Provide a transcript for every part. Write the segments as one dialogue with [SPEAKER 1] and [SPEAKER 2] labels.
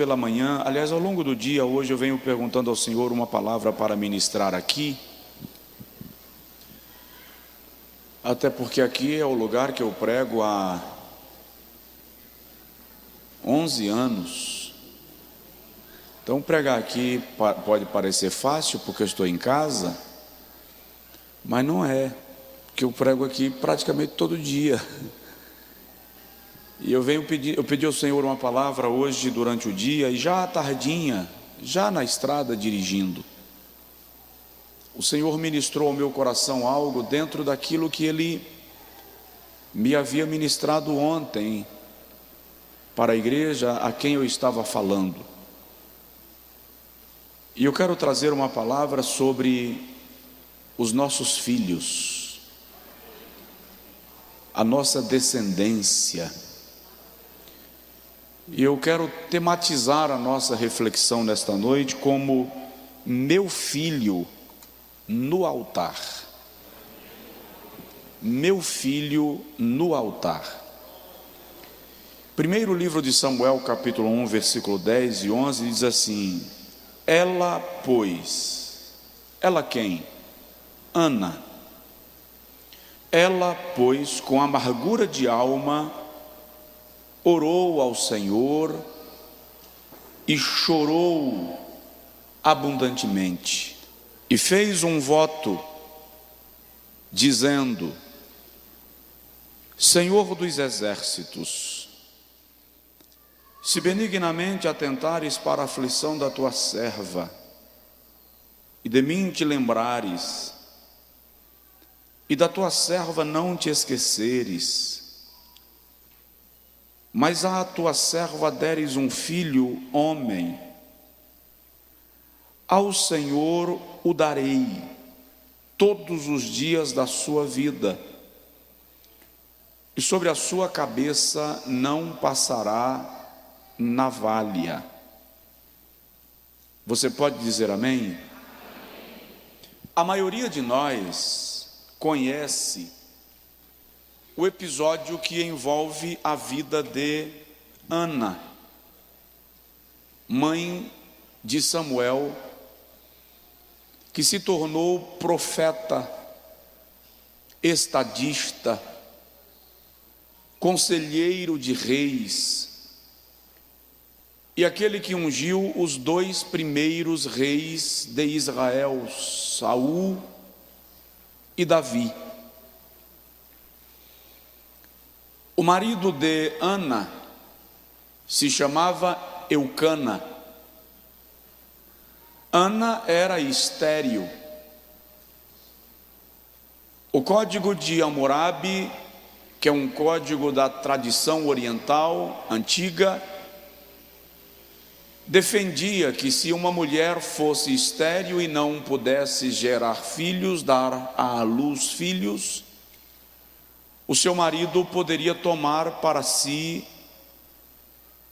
[SPEAKER 1] pela manhã, aliás, ao longo do dia, hoje eu venho perguntando ao Senhor uma palavra para ministrar aqui, até porque aqui é o lugar que eu prego há 11 anos. Então pregar aqui pode parecer fácil porque eu estou em casa, mas não é, porque eu prego aqui praticamente todo dia. E eu pedi ao Senhor uma palavra hoje durante o dia, e já à tardinha, já na estrada dirigindo, o Senhor ministrou ao meu coração algo dentro daquilo que Ele me havia ministrado ontem para a igreja a quem eu estava falando. E eu quero trazer uma palavra sobre os nossos filhos, a nossa descendência. E eu quero tematizar a nossa reflexão nesta noite como meu filho no altar. Meu filho no altar. Primeiro livro de Samuel, capítulo 1, versículo 10 e 11, diz assim: ela, pois, ela quem? Ana. Ela, pois, com amargura de alma, orou ao Senhor e chorou abundantemente, e fez um voto, dizendo: Senhor dos exércitos, se benignamente atentares para a aflição da tua serva, e de mim te lembrares, e da tua serva não te esqueceres, mas à tua serva deres um filho, homem, ao Senhor o darei todos os dias da sua vida, e sobre a sua cabeça não passará navalha. Você pode dizer amém? A maioria de nós conhece o episódio que envolve a vida de Ana, mãe de Samuel, que se tornou profeta, estadista, conselheiro de reis, e aquele que ungiu os 2 primeiros reis de Israel, Saul e Davi. O marido de Ana se chamava Eucana. Ana era estéril. O código de Hammurabi, que é um código da tradição oriental antiga, defendia que se uma mulher fosse estéril e não pudesse gerar filhos, dar à luz filhos, o seu marido poderia tomar para si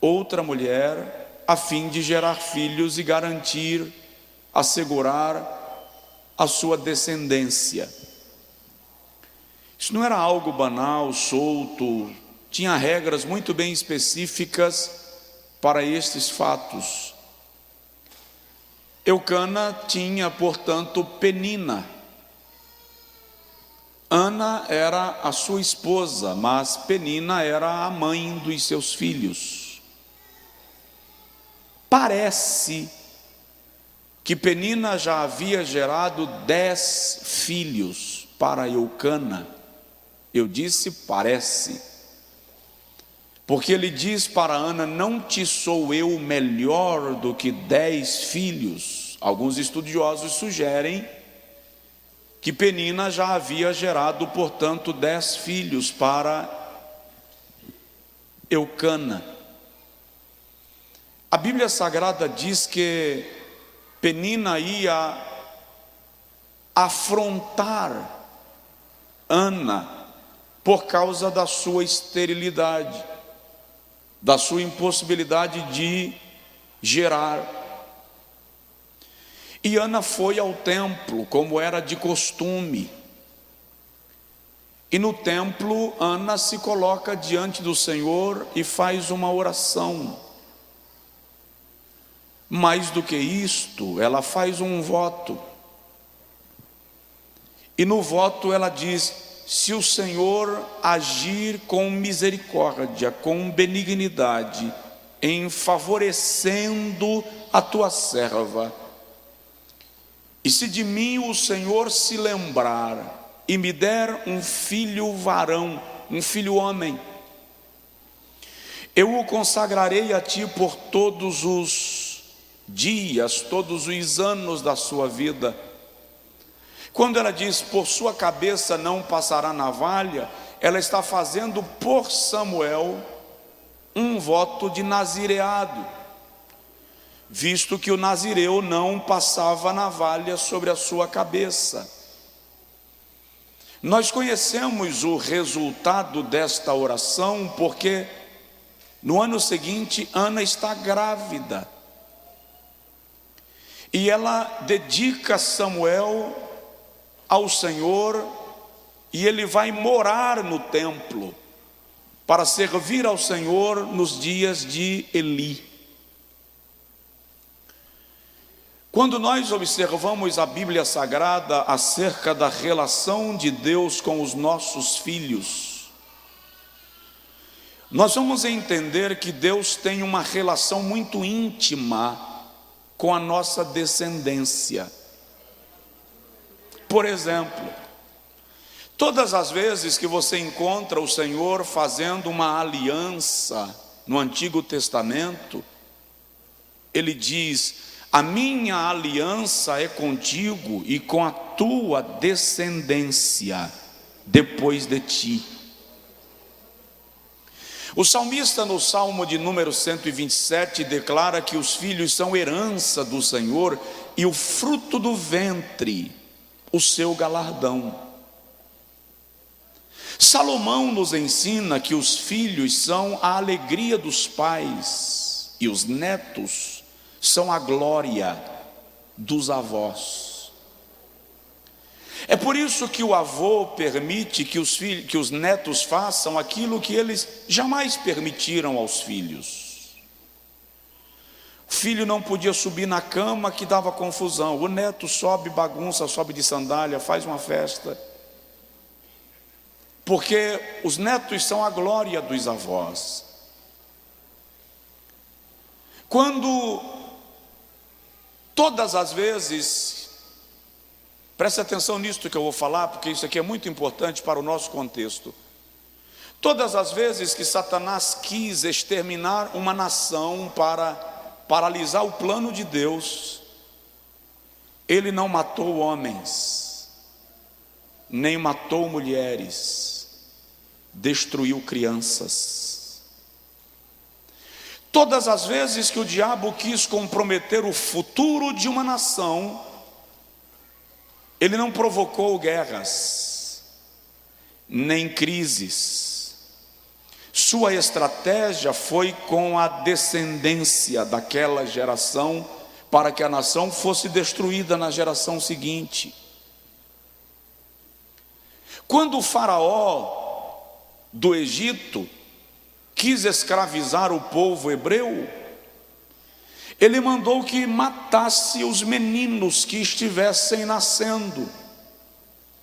[SPEAKER 1] outra mulher a fim de gerar filhos e garantir, assegurar a sua descendência. Isso não era algo banal, solto, tinha regras muito bem específicas para estes fatos. Eucana tinha, portanto, Penina. Ana era a sua esposa, mas Penina era a mãe dos seus filhos. Parece que Penina já havia gerado 10 filhos para Eucana. Eu disse parece, porque ele diz para Ana: não te sou eu melhor do que 10 filhos. Alguns estudiosos sugerem que Penina já havia gerado, portanto, 10 filhos para Eucana. A Bíblia Sagrada diz que Penina ia afrontar Ana por causa da sua esterilidade, da sua impossibilidade de gerar. E Ana foi ao templo, como era de costume. E no templo, Ana se coloca diante do Senhor e faz uma oração. Mais do que isto, ela faz um voto. E no voto ela diz: se o Senhor agir com misericórdia, com benignidade, em favorecendo a tua serva, e se de mim o Senhor se lembrar e me der um filho varão, um filho homem, eu o consagrarei a ti por todos os dias, todos os anos da sua vida. Quando ela diz por sua cabeça não passará navalha, ela está fazendo por Samuel um voto de nazireado, visto que o nazireu não passava navalha sobre a sua cabeça. Nós conhecemos o resultado desta oração porque no ano seguinte Ana está grávida e ela dedica Samuel ao Senhor, e ele vai morar no templo para servir ao Senhor nos dias de Eli. Quando nós observamos a Bíblia Sagrada acerca da relação de Deus com os nossos filhos, nós vamos entender que Deus tem uma relação muito íntima com a nossa descendência. Por exemplo, todas as vezes que você encontra o Senhor fazendo uma aliança no Antigo Testamento, Ele diz: a minha aliança é contigo e com a tua descendência depois de ti. O salmista no Salmo de número 127 declara que os filhos são herança do Senhor e o fruto do ventre o seu galardão. Salomão nos ensina que os filhos são a alegria dos pais e os netos são a glória dos avós. É por isso que o avô permite que os netos façam aquilo que eles jamais permitiram aos filhos. O filho não podia subir na cama, que dava confusão. O neto sobe, bagunça, sobe de sandália, faz uma festa. Porque os netos são a glória dos avós. Quando todas as vezes, preste atenção nisso que eu vou falar, porque isso aqui é muito importante para o nosso contexto. Todas as vezes que Satanás quis exterminar uma nação para paralisar o plano de Deus, ele não matou homens, nem matou mulheres, destruiu crianças. Todas as vezes que o diabo quis comprometer o futuro de uma nação, ele não provocou guerras, nem crises. Sua estratégia foi com a descendência daquela geração, para que a nação fosse destruída na geração seguinte. Quando o faraó do Egito quis escravizar o povo hebreu, ele mandou que matasse os meninos que estivessem nascendo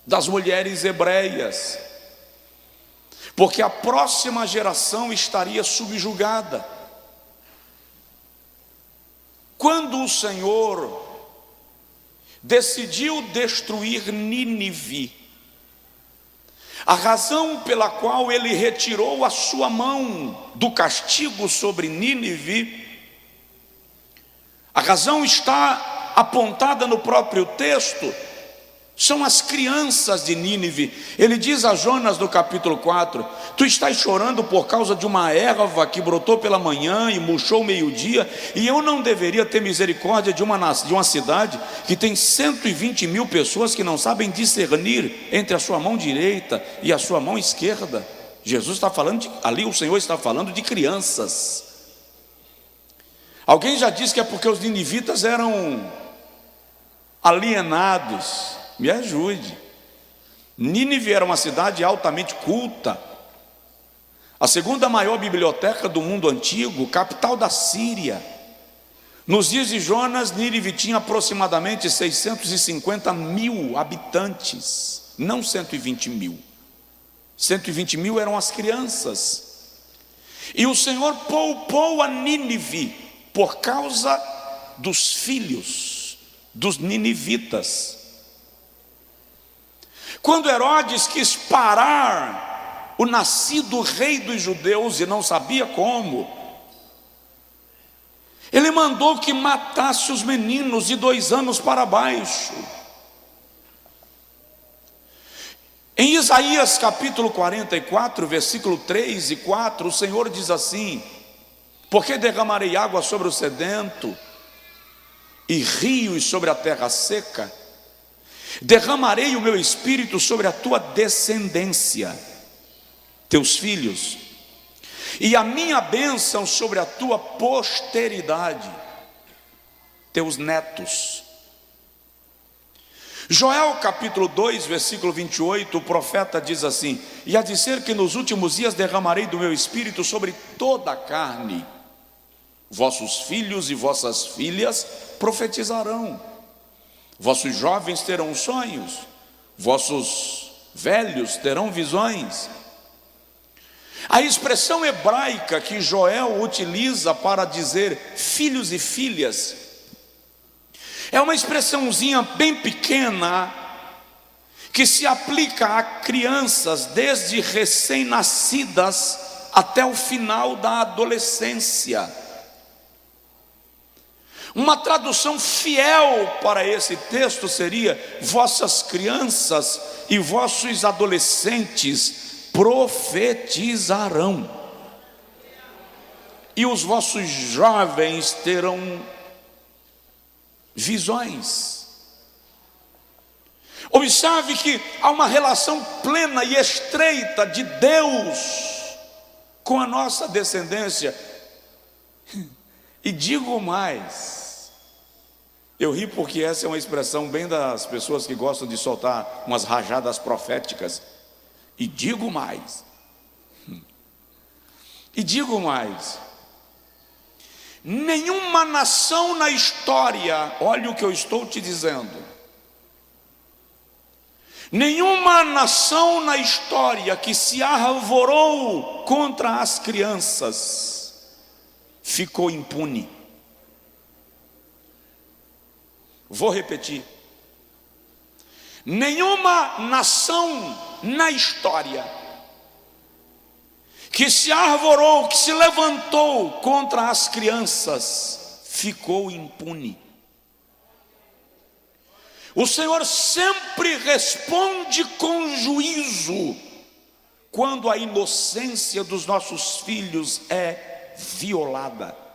[SPEAKER 1] das mulheres hebreias, porque a próxima geração estaria subjugada. Quando o Senhor decidiu destruir Nínive, a razão pela qual ele retirou a sua mão do castigo sobre Nínive, a razão está apontada no próprio texto, são as crianças de Nínive. Ele diz a Jonas no capítulo 4: tu estás chorando por causa de uma erva que brotou pela manhã e murchou meio-dia, e eu não deveria ter misericórdia de uma cidade que tem 120.000 pessoas que não sabem discernir entre a sua mão direita e a sua mão esquerda. Jesus está falando ali o Senhor está falando de crianças. Alguém já disse que é porque os ninivitas eram alienados. Me ajude. Nínive era uma cidade altamente culta, a segunda maior biblioteca do mundo antigo, capital da Síria. Nos dias de Jonas, Nínive tinha aproximadamente 650 mil habitantes, não 120 mil. 120 mil eram as crianças. E o Senhor poupou a Nínive por causa dos filhos dos ninivitas. Quando Herodes quis parar o nascido rei dos judeus e não sabia como, ele mandou que matasse os meninos de 2 anos para baixo. Em Isaías capítulo 44, versículo 3 e 4, o Senhor diz assim: porque derramarei água sobre o sedento e rios sobre a terra seca, derramarei o meu espírito sobre a tua descendência, teus filhos, e a minha bênção sobre a tua posteridade, teus netos. Joel capítulo 2, versículo 28, o profeta diz assim: e há de ser que nos últimos dias derramarei do meu espírito sobre toda a carne, vossos filhos e vossas filhas profetizarão, vossos jovens terão sonhos, vossos velhos terão visões. A expressão hebraica que Joel utiliza para dizer filhos e filhas é uma expressãozinha bem pequena que se aplica a crianças desde recém-nascidas até o final da adolescência. Uma tradução fiel para esse texto seria: vossas crianças e vossos adolescentes profetizarão, e os vossos jovens terão visões. Observe que há uma relação plena e estreita de Deus com a nossa descendência. E digo mais, eu ri porque essa é uma expressão bem das pessoas que gostam de soltar umas rajadas proféticas. E digo mais, nenhuma nação na história, olha o que eu estou te dizendo, nenhuma nação na história que se arvorou contra as crianças ficou impune. Vou repetir: nenhuma nação na história que se arvorou, que se levantou contra as crianças, ficou impune. O Senhor sempre responde com juízo quando a inocência dos nossos filhos é violada.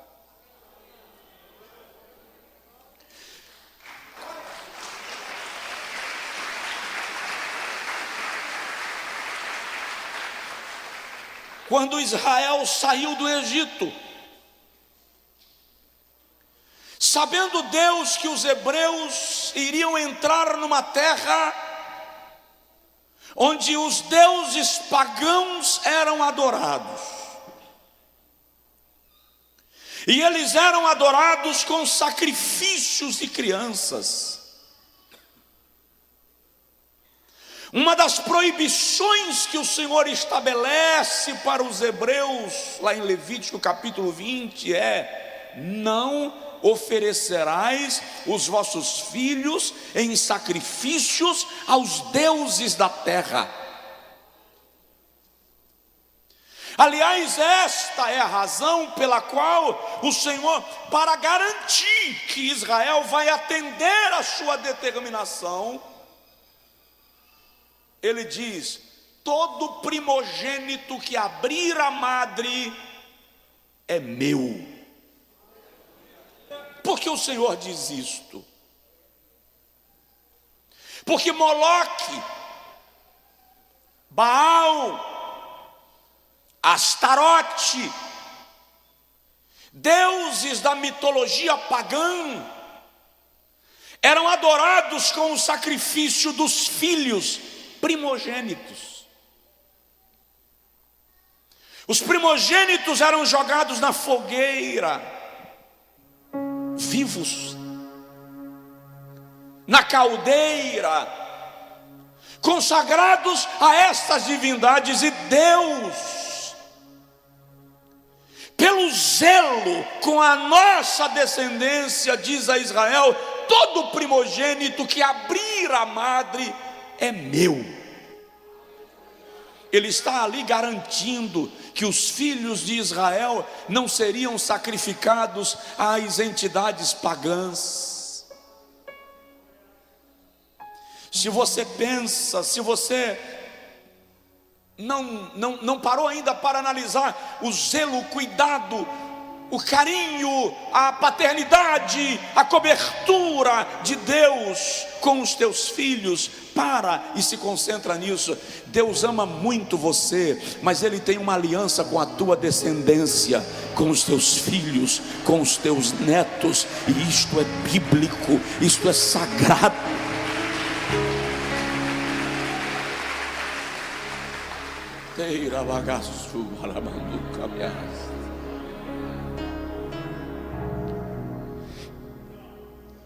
[SPEAKER 1] Quando Israel saiu do Egito, sabendo Deus que os hebreus iriam entrar numa terra onde os deuses pagãos eram adorados, e eles eram adorados com sacrifícios de crianças. Uma das proibições que o Senhor estabelece para os hebreus, lá em Levítico capítulo 20, é: não oferecerás os vossos filhos em sacrifícios aos deuses da terra. Aliás, esta é a razão pela qual o Senhor, para garantir que Israel vai atender a sua determinação, Ele diz: todo primogênito que abrir a madre é meu. Por que o Senhor diz isto? Porque Moloque, Baal, Astarote, deuses da mitologia pagã, eram adorados com o sacrifício dos filhos primogênitos. Os primogênitos eram jogados na fogueira, vivos, na caldeira, consagrados a estas divindades. E Deus, pelo zelo com a nossa descendência, diz a Israel: todo primogênito que abrir a madre é meu. Ele está ali garantindo que os filhos de Israel não seriam sacrificados às entidades pagãs. Se você pensa, se você não parou ainda para analisar o zelo, o cuidado, o carinho, a paternidade, a cobertura de Deus com os teus filhos, para e se concentra nisso. Deus ama muito você, mas Ele tem uma aliança com a tua descendência, com os teus filhos, com os teus netos, e isto é bíblico, isto é sagrado. Teira bagaçu, alamanduca, minhas.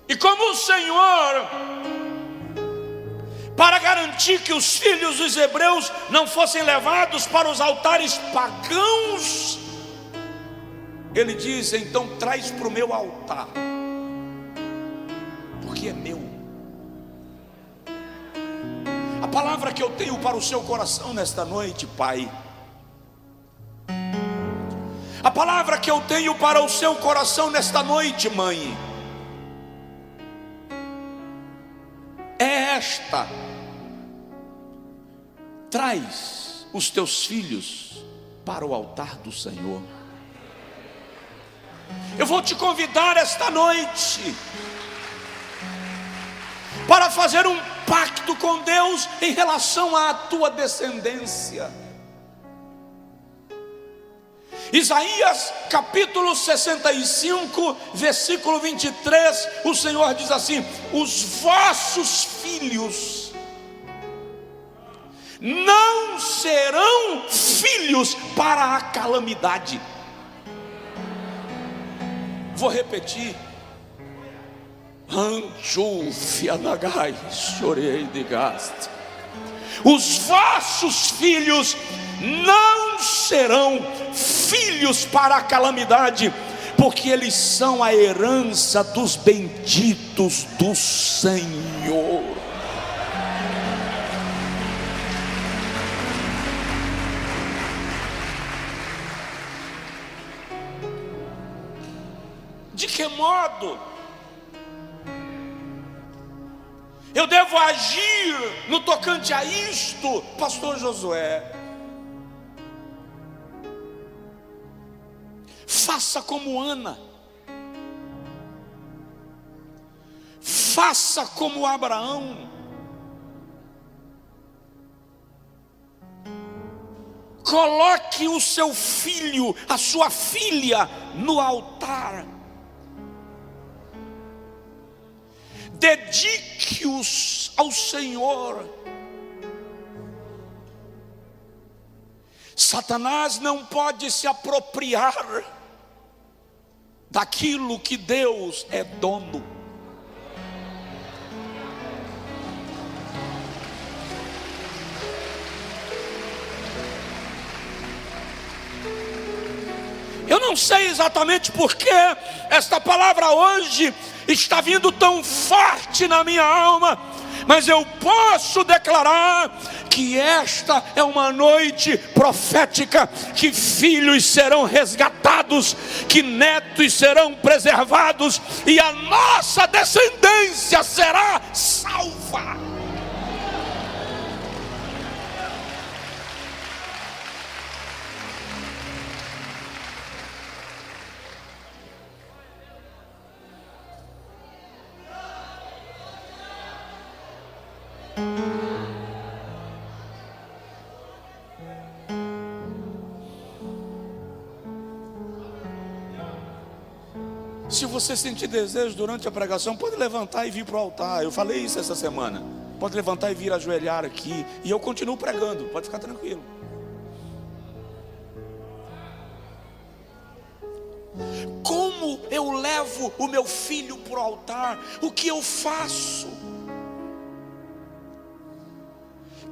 [SPEAKER 1] E como o Senhor, para garantir que os filhos dos hebreus não fossem levados para os altares pagãos, Ele diz: então traz para o meu altar, porque é meu. A palavra que eu tenho para o seu coração nesta noite, pai, a palavra que eu tenho para o seu coração nesta noite, mãe, é esta: traz os teus filhos para o altar do Senhor. Eu vou te convidar esta noite para fazer um pacto com Deus em relação à tua descendência. Isaías capítulo 65, versículo 23, o Senhor diz assim: os vossos filhos não serão filhos para a calamidade. Vou repetir: os vossos filhos não serão filhos para a calamidade, porque eles são a herança dos benditos do Senhor. De que modo eu devo agir no tocante a isto, pastor Josué? Faça como Ana, faça como Abraão, coloque o seu filho, a sua filha no altar, dedique-os ao Senhor. Satanás não pode se apropriar daquilo que Deus é dono. Eu não sei exatamente por que esta palavra hoje está vindo tão forte na minha alma, mas eu posso declarar que esta é uma noite profética, que filhos serão resgatados, que netos serão preservados, e a nossa descendência será salva. Se você sentir desejo durante a pregação, pode levantar e vir para o altar. Eu falei isso essa semana. Pode levantar e vir ajoelhar aqui, e eu continuo pregando, pode ficar tranquilo. Como eu levo o meu filho para o altar, o que eu faço?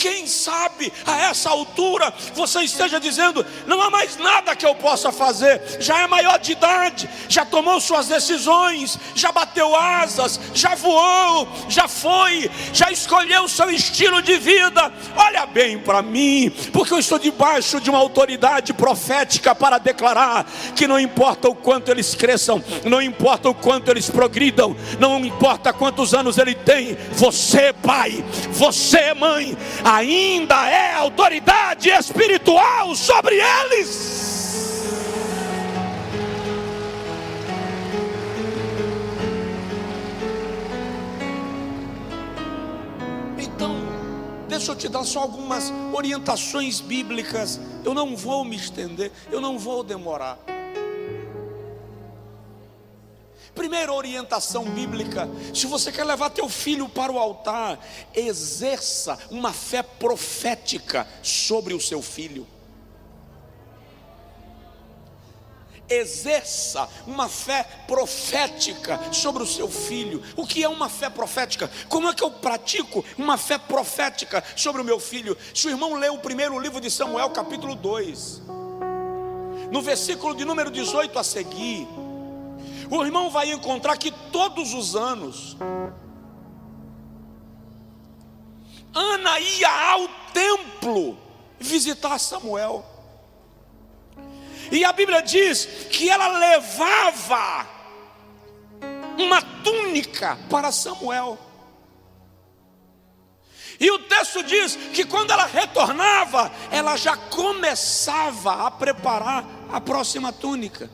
[SPEAKER 1] Quem sabe a essa altura você esteja dizendo: não há mais nada que eu possa fazer, já é maior de idade, já tomou suas decisões, já bateu asas, já voou, já foi, já escolheu o seu estilo de vida. Olha bem para mim, porque eu estou debaixo de uma autoridade profética para declarar que não importa o quanto eles cresçam, não importa o quanto eles progridam, não importa quantos anos ele tem, você pai, você mãe, ainda é autoridade espiritual sobre eles. Então, deixa eu te dar só algumas orientações bíblicas. Eu não vou me estender, eu não vou demorar. Primeira orientação bíblica: se você quer levar teu filho para o altar, exerça uma fé profética sobre o seu filho. Exerça uma fé profética sobre o seu filho. O que é uma fé profética? Como é que eu pratico uma fé profética sobre o meu filho? Se o irmão lê o primeiro livro de Samuel, capítulo 2, no versículo de número 18 a seguir, o irmão vai encontrar que todos os anos Ana ia ao templo visitar Samuel. E a Bíblia diz que ela levava uma túnica para Samuel. E o texto diz que quando ela retornava, ela já começava a preparar a próxima túnica.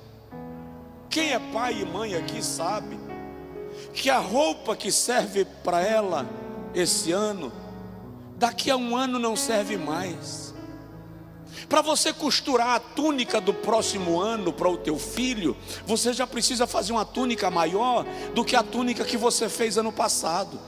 [SPEAKER 1] Quem é pai e mãe aqui sabe que a roupa que serve para ela esse ano, daqui a um ano não serve mais. Para você costurar a túnica do próximo ano para o teu filho, você já precisa fazer uma túnica maior do que a túnica que você fez ano passado.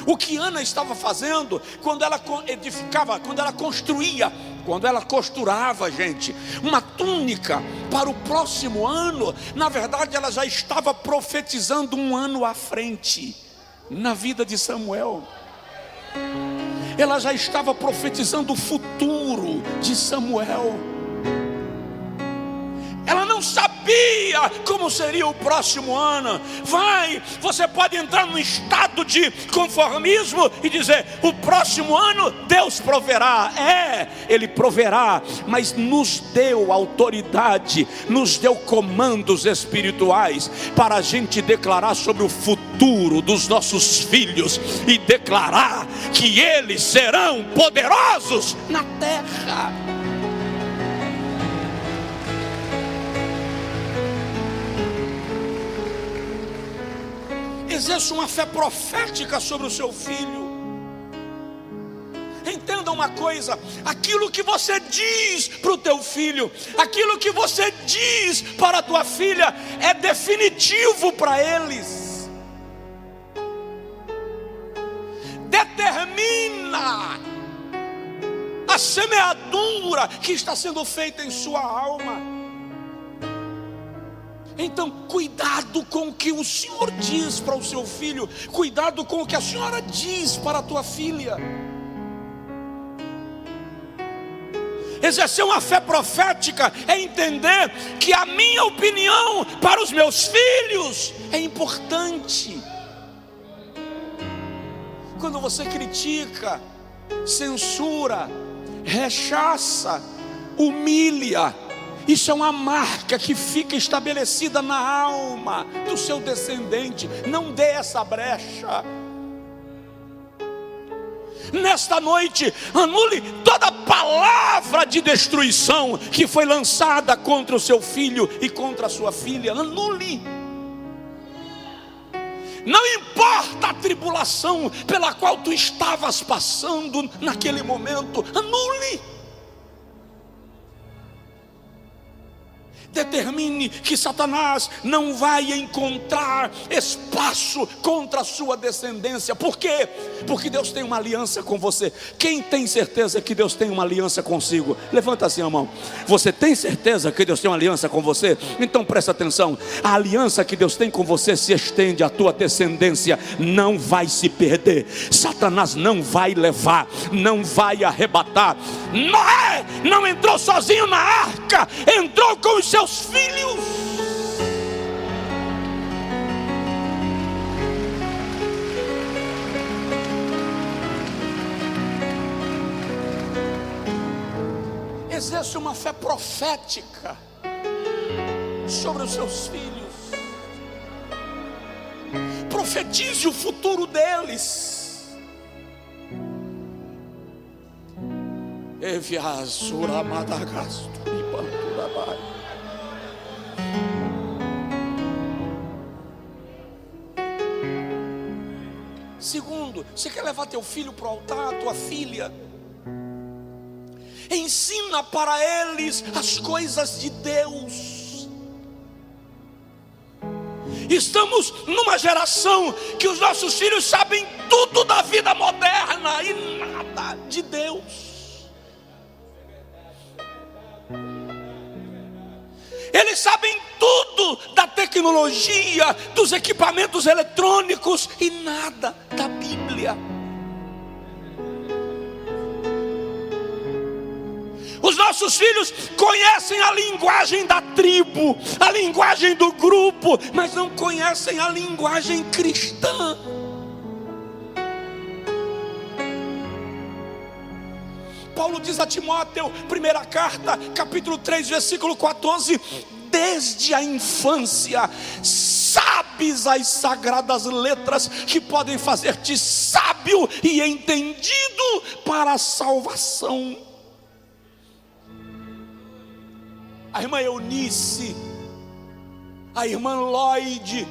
[SPEAKER 1] O que Ana estava fazendo quando ela edificava, quando ela construía, quando ela costurava, gente, uma túnica para o próximo ano, na verdade ela já estava profetizando um ano à frente na vida de Samuel. Ela já estava profetizando o futuro de Samuel. Ela não sabia como seria o próximo ano. Você pode entrar num estado de conformismo e dizer: o próximo ano Deus proverá. Ele proverá, mas nos deu autoridade, nos deu comandos espirituais para a gente declarar sobre o futuro dos nossos filhos e declarar que eles serão poderosos na terra. Exerça uma fé profética sobre o seu filho. Entenda uma coisa: aquilo que você diz para o teu filho, aquilo que você diz para a tua filha, é definitivo para eles. Determina a semeadura que está sendo feita em sua alma. Então, cuidado com o que o Senhor diz para o seu filho, cuidado com o que a senhora diz para a tua filha. Exercer uma fé profética é entender que a minha opinião para os meus filhos é importante. Quando você critica, censura, rechaça, humilha, isso é uma marca que fica estabelecida na alma do seu descendente. Não dê essa brecha. Nesta noite, anule toda palavra de destruição que foi lançada contra o seu filho e contra a sua filha. Anule. Não importa a tribulação pela qual tu estavas passando naquele momento, anule. Determine que Satanás não vai encontrar espaço contra a sua descendência. Por quê? Porque Deus tem uma aliança com você. Quem tem certeza que Deus tem uma aliança consigo? Levanta assim a mão. Você tem certeza que Deus tem uma aliança com você? Então presta atenção. A aliança que Deus tem com você se estende à tua descendência. Não vai se perder. Satanás não vai levar, não vai arrebatar. Noé não entrou sozinho na arca, entrou com os seus filhos. Exerce uma fé profética sobre os seus filhos. Profetize o futuro deles. Segundo, você quer levar teu filho para o altar, tua filha? Ensina para eles as coisas de Deus. Estamos numa geração que os nossos filhos sabem tudo da vida moderna e nada de Deus. Eles sabem tudo da tecnologia, dos equipamentos eletrônicos e nada da Bíblia. Os nossos filhos conhecem a linguagem da tribo, a linguagem do grupo, mas não conhecem a linguagem cristã. Paulo diz a Timóteo, primeira carta, capítulo 3, versículo 14: desde a infância sabes as sagradas letras que podem fazer-te sábio e entendido para a salvação. A irmã Eunice, a irmã Lloyd,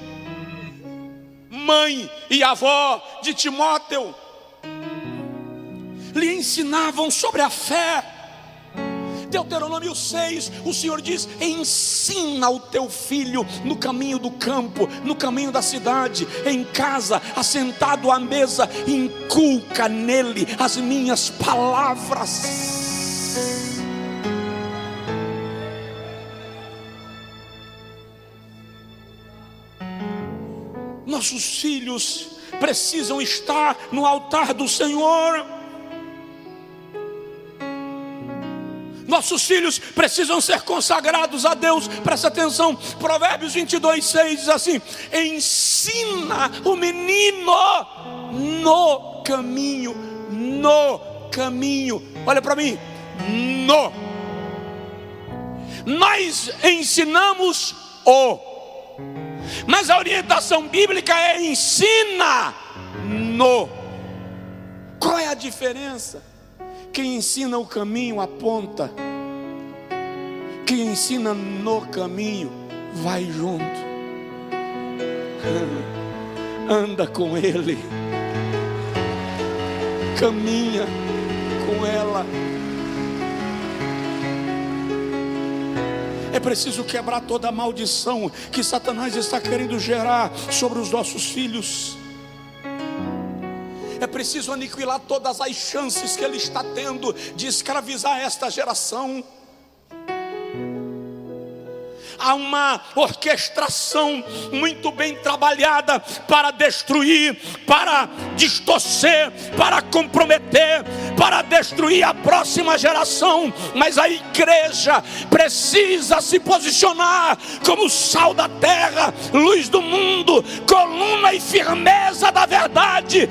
[SPEAKER 1] mãe e avó de Timóteo, lhe ensinavam sobre a fé. Deuteronômio 6, o Senhor diz: ensina o teu filho no caminho do campo, no caminho da cidade, em casa, assentado à mesa, inculca nele as minhas palavras. Nossos filhos precisam estar no altar do Senhor. Nossos filhos precisam ser consagrados a Deus. Presta atenção, Provérbios 22, 6 diz assim: ensina o menino no caminho. Olha para mim, nós ensinamos mas a orientação bíblica é ensina no. Qual é a diferença? Quem ensina o caminho aponta, quem ensina no caminho vai junto, anda com ele, caminha com ela. É preciso quebrar toda a maldição que Satanás está querendo gerar sobre os nossos filhos. É preciso aniquilar todas as chances que ele está tendo de escravizar esta geração. Há uma orquestração muito bem trabalhada para destruir, para distorcer, para comprometer, para destruir a próxima geração. Mas a igreja precisa se posicionar como sal da terra, luz do mundo, coluna e firmeza da verdade,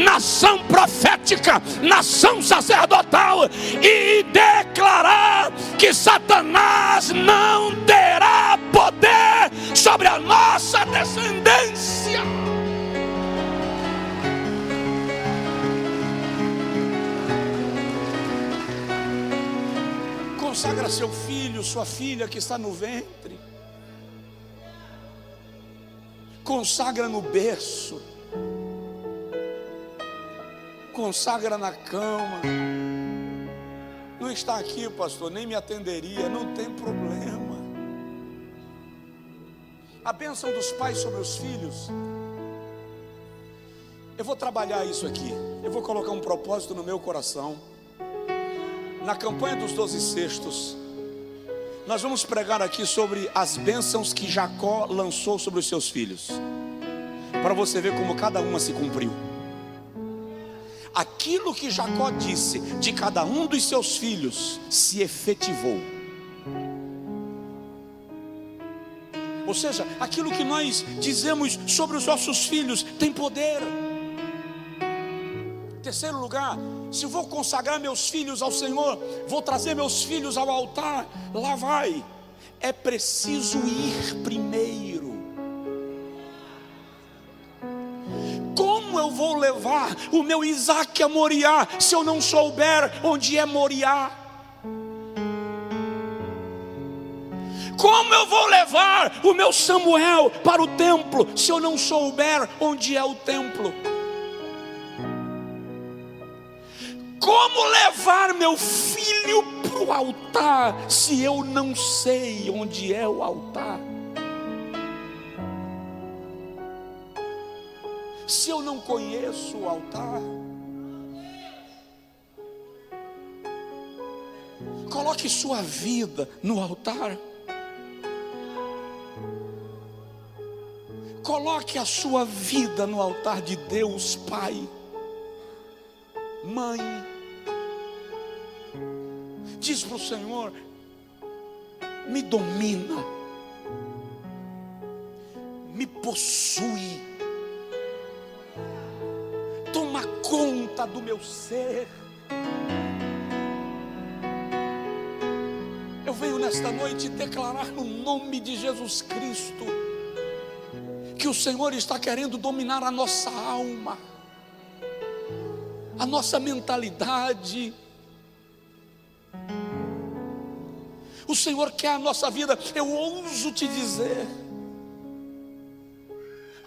[SPEAKER 1] nação profética, nação sacerdotal, e declarar que Satanás não terá poder sobre a nossa descendência. Consagra seu filho, sua filha que está no ventre. Consagra no berço. Consagra na cama. Não está aqui, pastor, nem me atenderia, não tem problema. A bênção dos pais sobre os filhos. Eu vou trabalhar isso aqui. Eu vou colocar um propósito no meu coração. Na campanha dos 12 cestos, nós vamos pregar aqui sobre as bênçãos que Jacó lançou sobre os seus filhos, para você ver como cada uma se cumpriu. Aquilo que Jacó disse de cada um dos seus filhos se efetivou. Ou seja, aquilo que nós dizemos sobre os nossos filhos tem poder. Terceiro lugar, se eu vou consagrar meus filhos ao Senhor, vou trazer meus filhos ao altar, lá vai. É preciso ir primeiro. Como eu vou levar o meu Isaac a Moriá se eu não souber onde é Moriá? Como eu vou levar o meu Samuel para o templo se eu não souber onde é o templo? Como levar meu filho para o altar se eu não sei onde é o altar? Se eu não conheço o altar? Coloque sua vida no altar. Coloque a sua vida no altar de Deus, Pai, Mãe. Diz para o Senhor: me domina, me possui, toma conta do meu ser. Eu venho nesta noite declarar no nome de Jesus Cristo que o Senhor está querendo dominar a nossa alma, a nossa mentalidade. O Senhor quer a nossa vida. Eu ouso te dizer,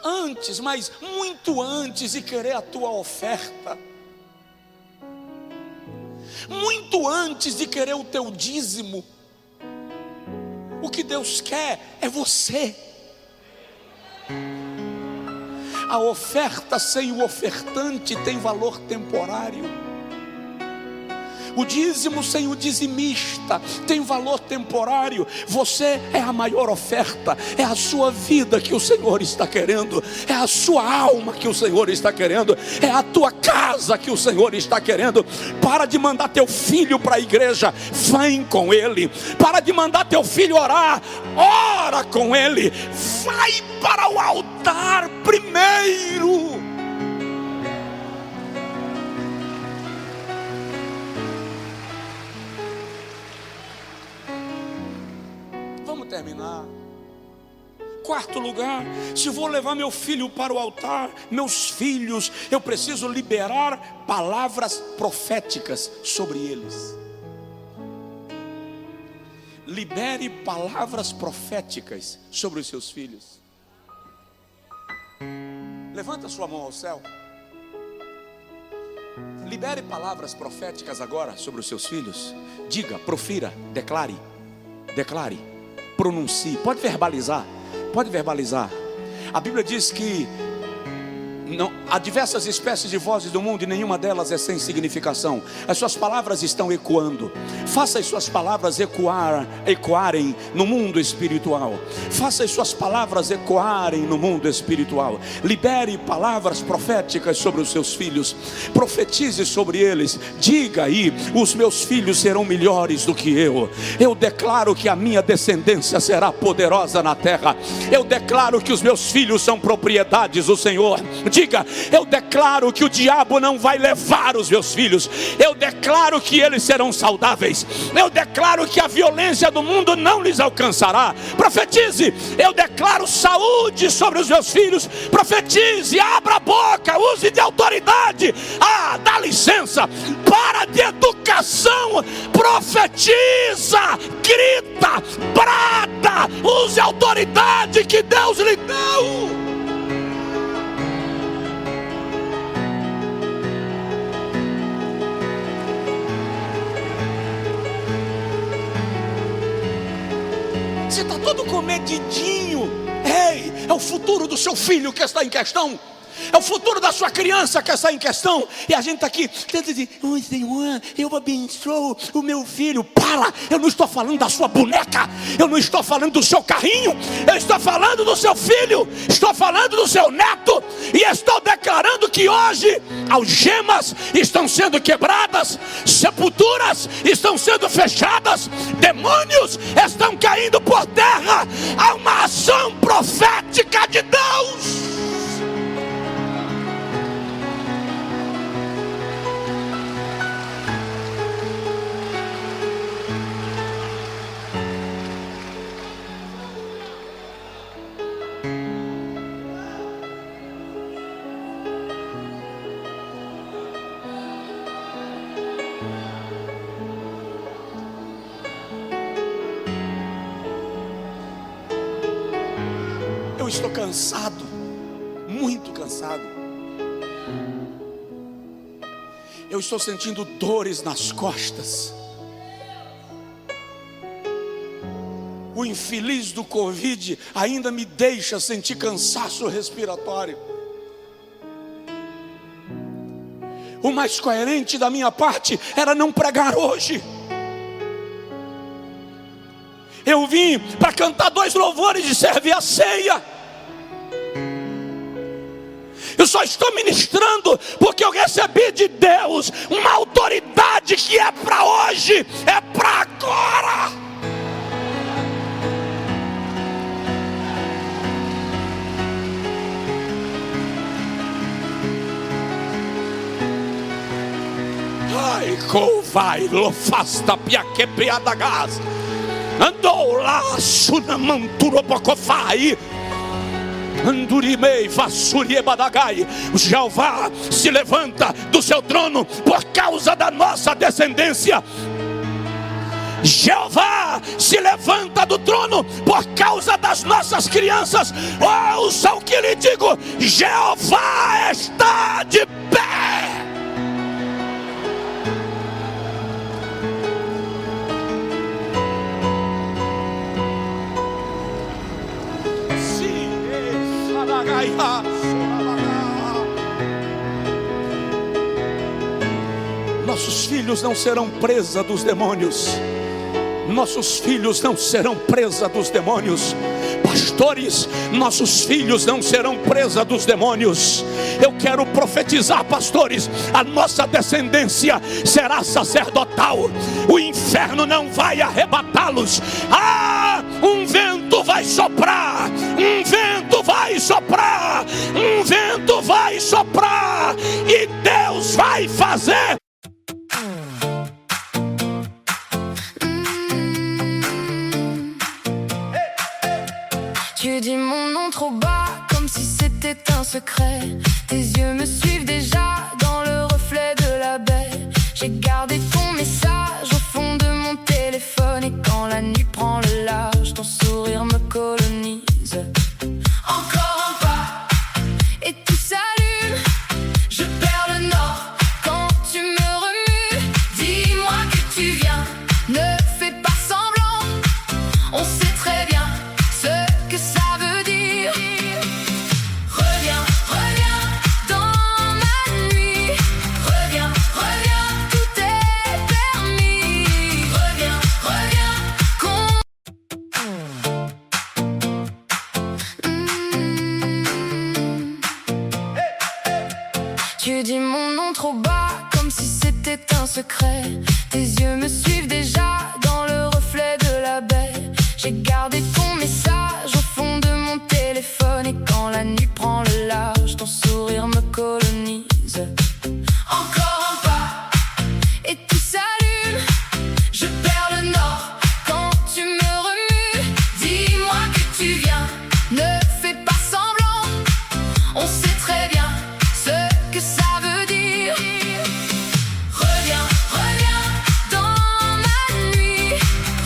[SPEAKER 1] antes, mas muito antes de querer a tua oferta, muito antes de querer o teu dízimo, o que Deus quer é você. A oferta sem o ofertante tem valor temporário. O dízimo sem o dizimista tem valor temporário. Você é a maior oferta. É a sua vida que o Senhor está querendo. É a sua alma que o Senhor está querendo. É a tua casa que o Senhor está querendo. Para de mandar teu filho para a igreja, vem com ele. Para de mandar teu filho orar, ora com ele. Vai para o altar primeiro. Terminar. Quarto lugar, se vou levar meu filho para o altar, meus filhos, eu preciso liberar palavras proféticas sobre eles. Libere palavras proféticas sobre os seus filhos. Levanta sua mão ao céu. Libere palavras proféticas agora sobre os seus filhos. Diga, profira, declare, pronuncie. Pode verbalizar. A Bíblia diz que não, há diversas espécies de vozes do mundo e nenhuma delas é sem significação. As suas palavras estão ecoando. Faça as suas palavras ecoarem no mundo espiritual. Faça as suas palavras ecoarem no mundo espiritual. Libere palavras proféticas sobre os seus filhos. Profetize sobre eles. Diga aí: os meus filhos serão melhores do que eu. Eu declaro que a minha descendência será poderosa na terra. Eu declaro que os meus filhos são propriedades do Senhor. Diga: eu declaro que o diabo não vai levar os meus filhos. Eu declaro que eles serão saudáveis. Eu declaro que a violência do mundo não lhes alcançará. Profetize: eu declaro saúde sobre os meus filhos. Profetize, abra a boca, use de autoridade. Dá licença, para de educação, profetiza, grita, brada, use a autoridade que Deus lhe deu. Você está todo comedidinho. Ei,
[SPEAKER 2] É o futuro do seu filho que está em questão. É o futuro da sua criança que está em questão. E a gente está aqui tentando dizer: oh Senhor, eu abençoo o meu filho. Para, eu não estou falando da sua boneca, eu não estou falando do seu carrinho, eu estou falando do seu filho, estou falando do seu neto. E estou declarando que hoje algemas estão sendo quebradas, sepulturas estão sendo fechadas, demônios estão caindo por terra. Há uma ação profética de Deus. Eu estou cansado, muito cansado. Eu estou sentindo dores nas costas. O infeliz do Covid ainda me deixa sentir cansaço respiratório. O mais coerente da minha parte era não pregar hoje. Eu vim para cantar 2 louvores e servir a ceia. Eu só estou ministrando porque eu recebi de Deus uma autoridade que é para hoje, é para agora. Ai, vai, lo fasta pia que piada gás. Andou lá, sunamanturo bocofai. Andurimei vassuriebadagai. Jeová se levanta do seu trono por causa da nossa descendência. Jeová se levanta do trono por causa das nossas crianças. Ouça o que lhe digo: Jeová está de pé. Nossos filhos não serão presa dos demônios. Nossos filhos não serão presa dos demônios. Pastores, nossos filhos não serão presa dos demônios. Eu quero profetizar, pastores, a nossa descendência será sacerdotal. O inferno não vai arrebatá-los. Um vento vai soprar, um vento vai soprar, um vento vai soprar, e Deus vai fazer.
[SPEAKER 3] Tu dis mon nom trop bas, comme si c'était un secret. Tes yeux me suivent déjà dans le reflet de la baie. J'ai gardé ton message au fond de mon téléphone. Et quand la nuit prend le large, ton sourire me colonise. Encore un pas, et tout s'allume. Je perds le nord quand tu me remues. Dis-moi que tu viens, ne fais pas semblant. On sait très bien ce que ça veut dire. Reviens, reviens dans ma nuit. Reviens, reviens, tout est permis. Reviens, reviens, Tu dis mon nom trop bas, comme si c'était un secret. Tes yeux me suivent déjà dans le reflet de la baie. J'ai gardé ton message au fond de mon téléphone. Et quand la nuit prend le large, ton sourire me colonise. Encore un pas, et tout s'allume. Je perds le nord quand tu me remues. Dis-moi que tu viens, ne fais pas semblant. On sait très bien ce que ça veut dire. Reviens, reviens dans ma nuit.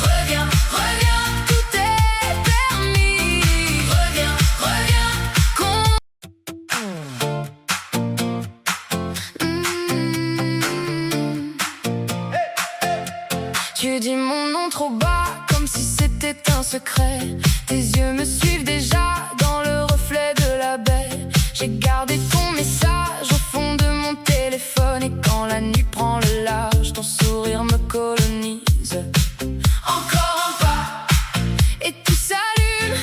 [SPEAKER 3] Reviens, reviens, tout est permis. Reviens, reviens, Tu dis mon nom trop bas, comme si c'était un secret. Tes yeux me suivent déjà dans le reflet J'ai gardé ton message au fond de mon téléphone. Et quand la nuit prend le large, ton sourire me colonise. Encore un pas et tout s'allume.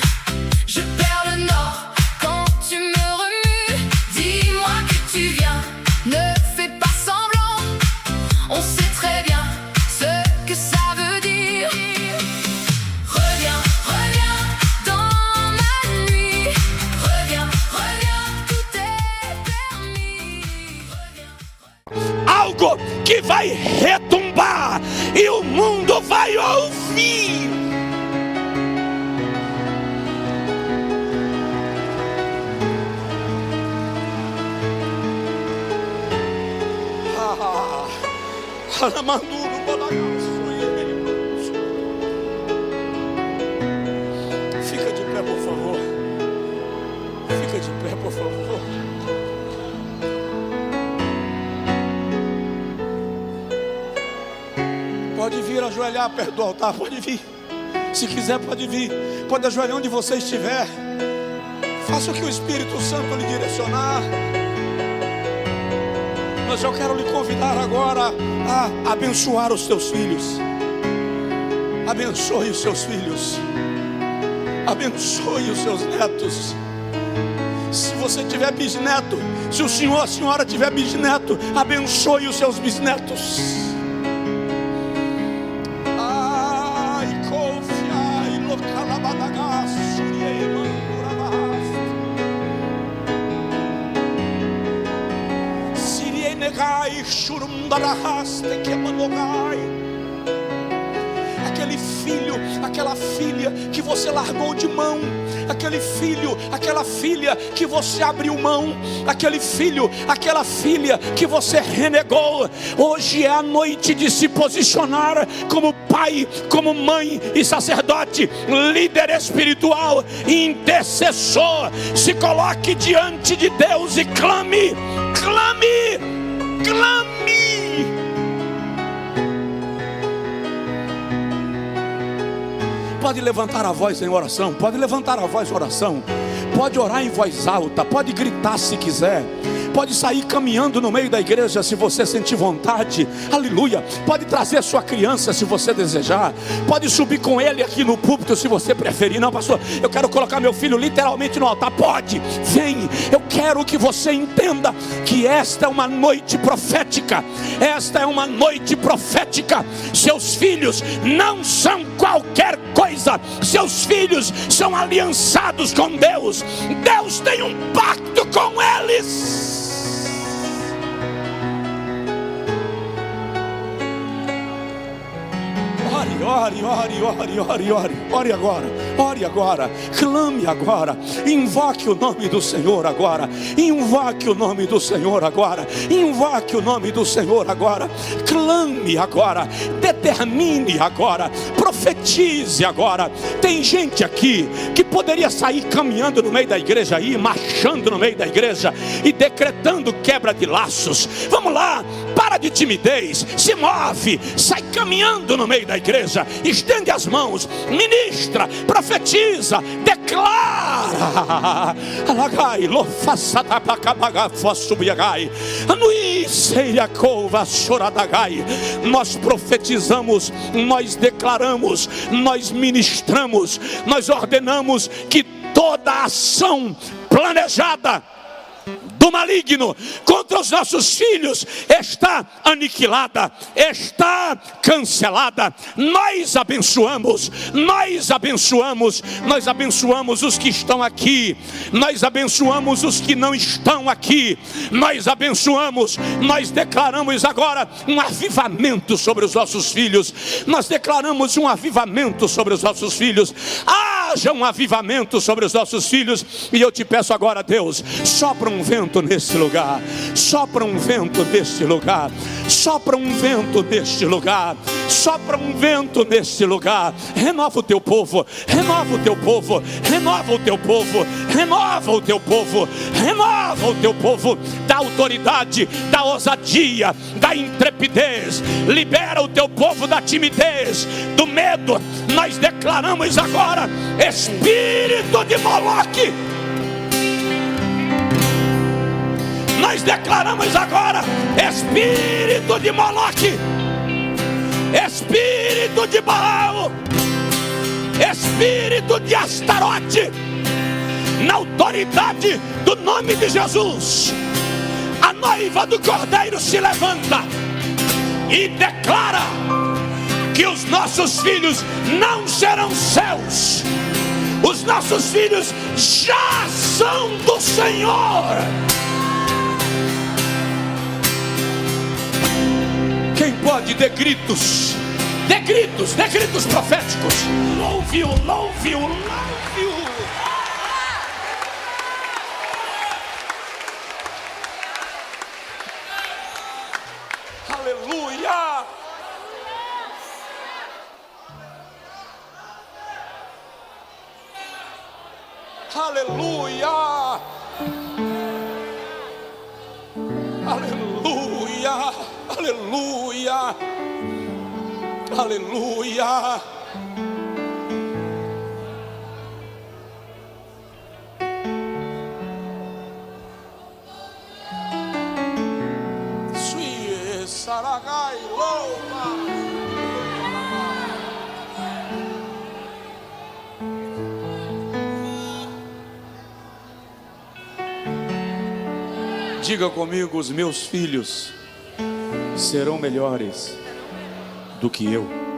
[SPEAKER 3] Je perds le nord quand tu me remues. Dis-moi que tu viens, ne fais pas semblant. On sait très bien ce que ça veut dire. Reviens, reviens dans ma nuit. Reviens, reviens, tout est permis. Reviens.
[SPEAKER 2] Algo que vai retumbar e o mundo vai ouvir. Fica de pé, por favor. Fica de pé, por favor. Pode vir ajoelhar perto do altar, pode vir. Se quiser, pode vir. Pode ajoelhar onde você estiver. Faça o que o Espírito Santo lhe direcionar. Mas eu quero lhe convidar agora a abençoar os teus filhos. Abençoe os seus filhos. Abençoe os seus netos. Se você tiver bisneto, se o senhor, a senhora tiver bisneto, abençoe os seus bisnetos. Ai, confiai, localabadagas, suriemandurabas. Sirienegai, churumdarahas, tequemanogai. Aquele filho, aquela filha que você largou de mão, aquele filho, aquela filha que você abriu mão, aquele filho, aquela filha que você renegou. Hoje é a noite de se posicionar como pai, como mãe e sacerdote, líder espiritual e intercessor. Se coloque diante de Deus e clame, clame, clame. Pode levantar a voz em oração, pode levantar a voz em oração, pode orar em voz alta, pode gritar se quiser, pode sair caminhando no meio da igreja se você sentir vontade, aleluia. Pode trazer sua criança se você desejar, pode subir com ele aqui no púlpito se você preferir. Não, pastor, eu quero colocar meu filho literalmente no altar. Pode, vem. Eu quero que você entenda que esta é uma noite profética. Esta é uma noite profética. Seus filhos não são qualquer coisa. Seus filhos são aliançados com Deus. Deus tem um pacto com eles. Ore agora, clame agora, invoque o nome do Senhor agora, invoque o nome do Senhor agora, invoque o nome do Senhor agora, clame agora, determine agora, profetize agora. Tem gente aqui que poderia sair caminhando no meio da igreja aí, marchando no meio da igreja e decretando quebra de laços. Vamos lá, para de timidez, se move, sai caminhando no meio da igreja, estende as mãos, ministra, profetiza, declara. Nós profetizamos, nós declaramos, nós ministramos, nós ordenamos que toda ação planejada do maligno contra os nossos filhos está aniquilada, está cancelada. Nós abençoamos, nós abençoamos, nós abençoamos os que estão aqui, nós abençoamos os que não estão aqui, nós abençoamos, nós declaramos agora um avivamento sobre os nossos filhos, nós declaramos um avivamento sobre os nossos filhos. Haja um avivamento sobre os nossos filhos. E eu te peço agora, Deus, sopra um vento nesse lugar, sopra um vento neste lugar, sopra um vento neste lugar, sopra um vento neste lugar. Renova o teu povo, renova o teu povo, renova o teu povo, renova o teu povo, renova o teu povo. Da autoridade, da ousadia, da intrepidez. Libera o teu povo da timidez, do medo. Nós declaramos agora: espírito de Moloque, nós declaramos agora: espírito de Moloque, espírito de Baal, espírito de Astarote, na autoridade do nome de Jesus, a noiva do Cordeiro se levanta e declara que os nossos filhos não serão seus, os nossos filhos já são do Senhor. Quem pode dê gritos, dê gritos, dê gritos proféticos. Louve-o, louve-o, louve-o. Aleluia. Aleluia. Aleluia. Aleluia. Aleluia. Sui Saragai louva. Diga comigo: os meus filhos serão melhores do que eu.